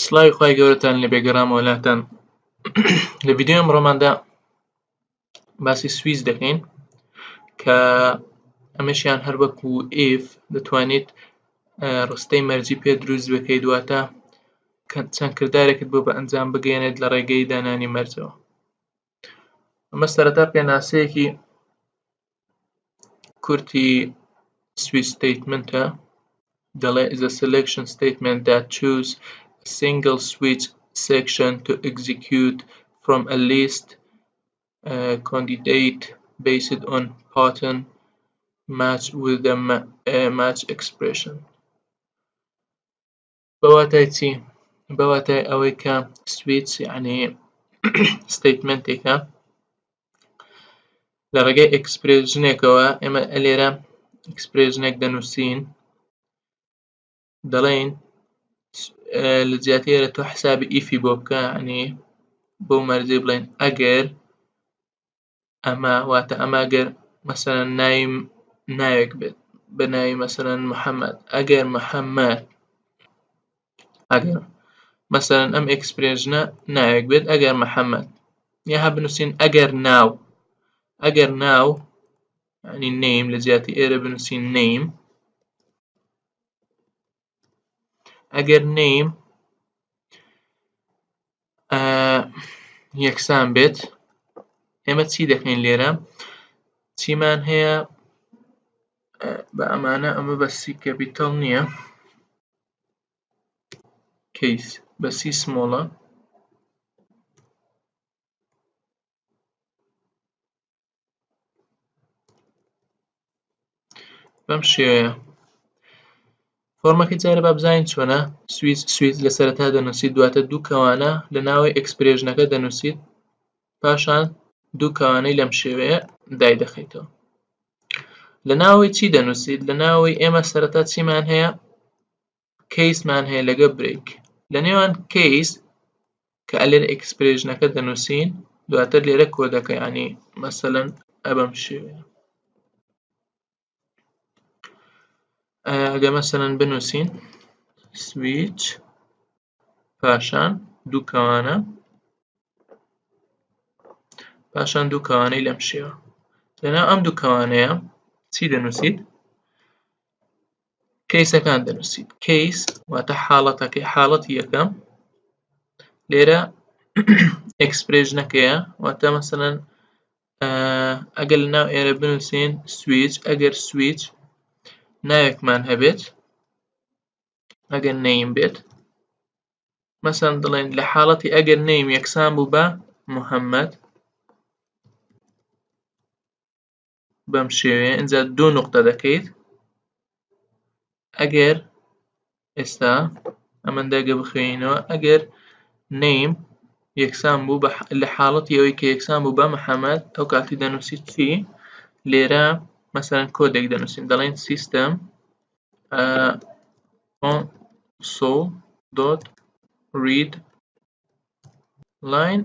سڵاوی خوای گەورەتان لێ بێگەڕامەوە لاتان. لە ڤیدیۆ ئەمڕۆماندا باسی سویچ دەکەین کە ئەمەشیان هەر وەکو ئیف دەتوانیت ڕستەی مەرجی پێ دروست بکەیت، دواتە چەند کردارێکت بۆ بە ئەنجام بگەێنێت لە ڕێگەی دانانی مەرجەوە. ئەمە سەرەتا پێناسەیەکی کورتی switch statementە، دەڵێ is a selection statement that choose a single switch section to execute from a list candidate based on pattern match with the match expression. بەواتای چی؟ بەواتای ئەوەی کە switch یعنی statementێکە لە ڕێگەی expressionێکەوە ئێمە لێرە expressionێک دەنووسین، دەڵێین لە جیاتیەرە تۆ حسابی ئیفی بۆ بکە، یعنی بۆ مەرجەی بڵێن ئەگەر ئەمە واتە ئەمە ئەگەر مەسەلەن ناوێک بێت بە ناوی مەسەلەن محەممەد، ئەگەر محەممەد ئەگەر مەسەلەن ئەم ئەکسپرێژنە ناوێک بێت ئەگەر محەممەد، یا هە بنووسین ئەگەر ناو، ئەگەر ناو ینی نەیم لە جیاتی ئێرە بنووسین نەیم، ئەگەر نەیم یەکسان بێت ئێمە چی دەکەین لێرە؟ چیمان هەیە بە ئەمانە، ئەمە بە سی کەپیتەڵ نییە، کەیس بە سی سمۆڵە، بەم شێوەیە. فۆرمەکەی جارە با بزانین چۆنە. سویچ لە سەرەتا دەنووسیت، دواتە دوو کەوانە لە ناوی ئەکسپرێژنەکە دەنووسیت، پاشان دوو کەوانەی لەم شێوەیە دایدەخەیتەوە. لە ناوی چی دەنووسیت؟ لە ناوی ئێمە سەرەتا چیمان هەیە؟ کەیسمان هەیە لەگە بریک. لە نێوان کەیس کە لێرە ئەکسپرێژنەکە دەنووسین، دواتر لێرە کۆدەکە، ینی مەسەلەن بەم شێوەیە. ئەگە مەسەلەن بنووسین سویچ پاشان دوو کەوانە، پاشان دوو کەوانەی لەم شێوە. لەناو ئەم دوو کەوانەیە چی دەنووسیت؟ کەیسەکان دەنووسیت. کەیس واتە حاڵەتەکەی، حاڵەتی یەکەم لێرە ئەکسپرێژنەکەیە، واتە مەسەلەن ئەگەر لەناو ئێرە بنووسین سویچ، ئەگەر سویچ ناوێکمان هەبێت، ئەگەر نەیم بێت، مەسەلەن دڵێن لە حاڵەتی ئەگەر نەیم یەکسان بوو بە محەممەد، بەم شێوەیە ئینجا دوو نوقتە دەکەیت. ئەگەر ئێستا ئەمەندەگە بخوێنینەوە، ئەگەر نەیم یەکسان بوو لە حاڵەتی ئەوەی کە یەکسان بوو بە محەممەد، ئەو کاتی دەنووسیت چی؟ لێرە مەسەلەن کۆدێک دەنووسین، دەڵێن سیستەم console.read line،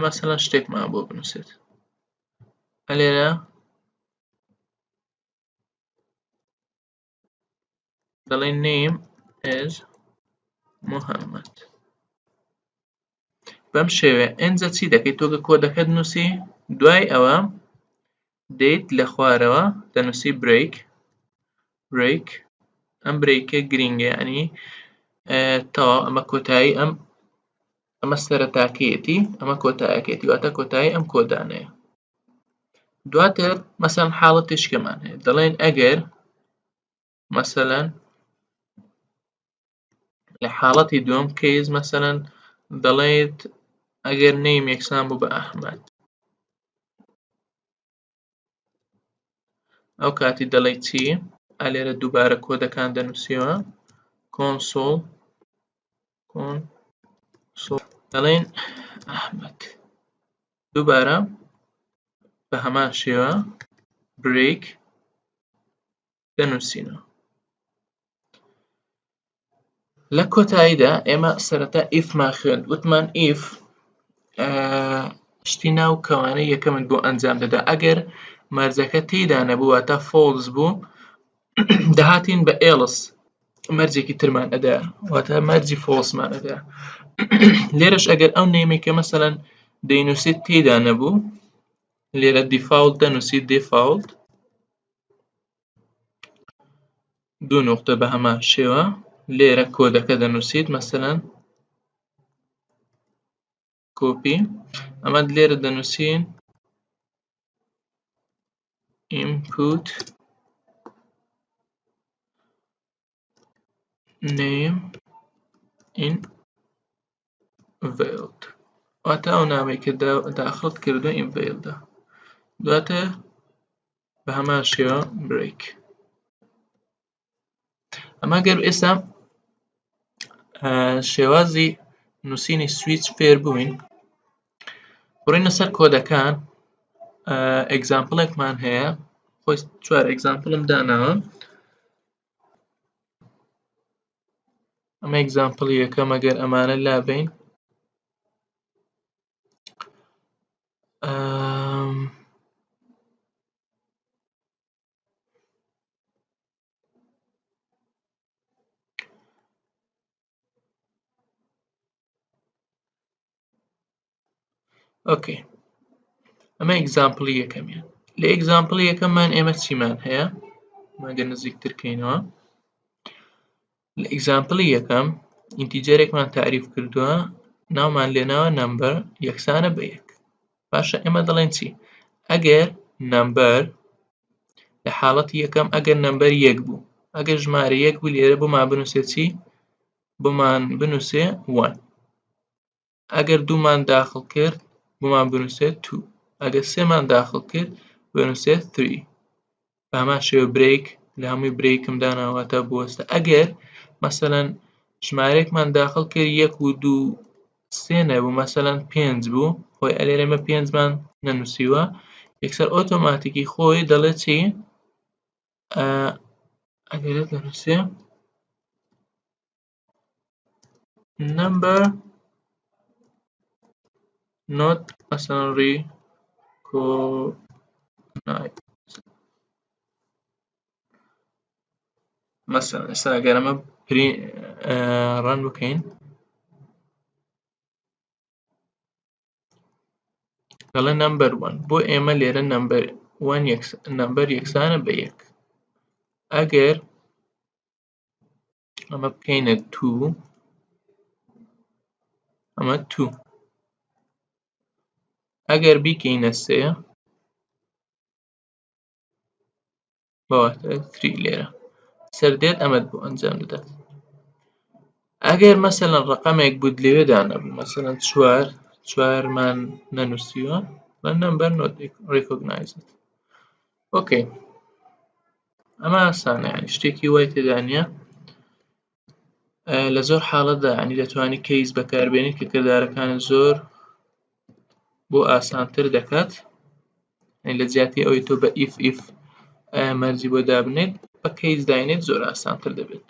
مەسەلەن شتێکمان بۆ بنووسێت، لێرە دەڵێن name is محەممەد. بەم شێوەیە ئێنجا چی دەکەیت؟ تۆ کە کۆدەکەت نووسی، دوای ئەوە دێیت لە خوارەوە دەنووسی break. ئەم بریکە گرینگە، ینی تەواو ئەمە کۆتایی، ئەمە سەرەتاکەیەتی، ئەمە کۆتاییەکەیەتی، واتە کۆتایی ئەم کۆدانەیە. دواتر مەسەلەن حاڵەتێکمان هەیە، دەڵێن ئەگەر مەسەلەن لە حاڵەتی دووەم کەیس مەسەلەن دەڵێیت ئەگەر نەیم یەکسان بوو بە ئەحمەد، ئەو کاتی دەڵێیت چی؟ لێرە دووبارە کۆدەکان دەنووسیەوە، console دەڵێن ئەحمەد، دووبارە بە هەمان شێوە break دەنووسینەوە. لە کۆتاییدا ئێمە سەرەتا ئیفمان خوێند، وتمان ئیف شتی ناو کەوانەی یەکەمت بۆ ئەنجام دەدا، ئەگەر مەرجەکە تێیدا نەبوو واتە false بوو، دەهاتین بە else، مەرجێکی ترمان ئەدا واتە مەرجی فۆڵسمان ئەدا. لێرەش ئەگەر ئەو نەیمێکە مەسەلەن دەینووسیت تێیدا نەبوو لێرە دیفاڵت دەنووسیت دیفاڵت دوو نوقتە بە هەمان شێوە لێرە کۆدەکە دەنووسیت مەسەلەن کۆپی ئەمە لێرە دەنووسین input name invalid واتە ئەو نامەی کە داخڵت کردووە invalidە دواتە بە هەمان شێوە break ئەمە گەر ئێستا شێوازی نووسینی سویچ فێر بووین بڕۆینە سەر کۆدەکان ئێگزامپڵێکمان هەیە خۆی 4 ئێگزامپڵم داناوە ئەمە ئێگزامپڵی یەکەم ئەگەر ئەمانە لابین ئۆکەی ئەمە ئێگزامپڵی یەکەمیان لە ئێگزامپڵی یەکەممان ئێمە چیمان هەیە ماگە نزیکتر بکەینەوە لە ئێگزامپڵی یەکەم ئینتیجەرێکمان تعریف کردووە ناومان لێناوە نەمبەر یەکسانە بە 1 باشە ئێمە دەڵێن چی ئەگەر نەمبەر لە حاڵەتی یەکەم ئەگەر نەمبەر 1 بوو ئەگەر ژمارە 1 بوو لێرە بۆمان بنووسێت چی بۆمان بنووسێ 1 ئەگەر دوومان داخڵ کرد بۆمان بنووسێت 2 ئەگەر سێمان داخڵ کرد بنووسێت 3 بە هەمان شێوە برێک لە هەمووی برێکم داناواتە بوەستە ئەگەر مەسەلەن ژمارەیەکمان داخڵ کرد 1 و 2 3 نەبوو مەسەلەن 5 بوو خۆی ئەلێرە ئێمە 5 مان نەنووسیوە یەکسەر ئۆتۆماتیکی خۆی دەڵێت چی ئەگەرێت دەنووسێ number not مثلا recognized مثلا ئێستا ئەگەر ئەمە ڕەن بکەین دەڵێ number 1 بۆ ئێمە لێرە نمبەر یەکسانە بە 1 ئەگەر ئەمە بکەینە 2 ئەمە 2 ئەگەر بیکەینە 3 بەواتە 3 لێرە سەردێت ئەمەت بۆ ئەنجام دەدات ئەگەر مەسەلەن ڕەقەمێک بوو لەوێدا نەبوو مەسەلەن 4 مان نەنووسیوە بە number not recognized ئۆکەی ئەمە ئاسانە یعنی شتێکی وای تێدا نییە لە زۆر حاڵەتدا ینی دەتوانیت کەیس بەکاربێنیت کە کردارەکانت زۆر بۆ ئاسانتر دەکات لە جیاتی ئەوەی تۆ بە ئیف مەرجی بۆ دابنێت بە کەیس داینێت زۆر ئاسانتر دەبێت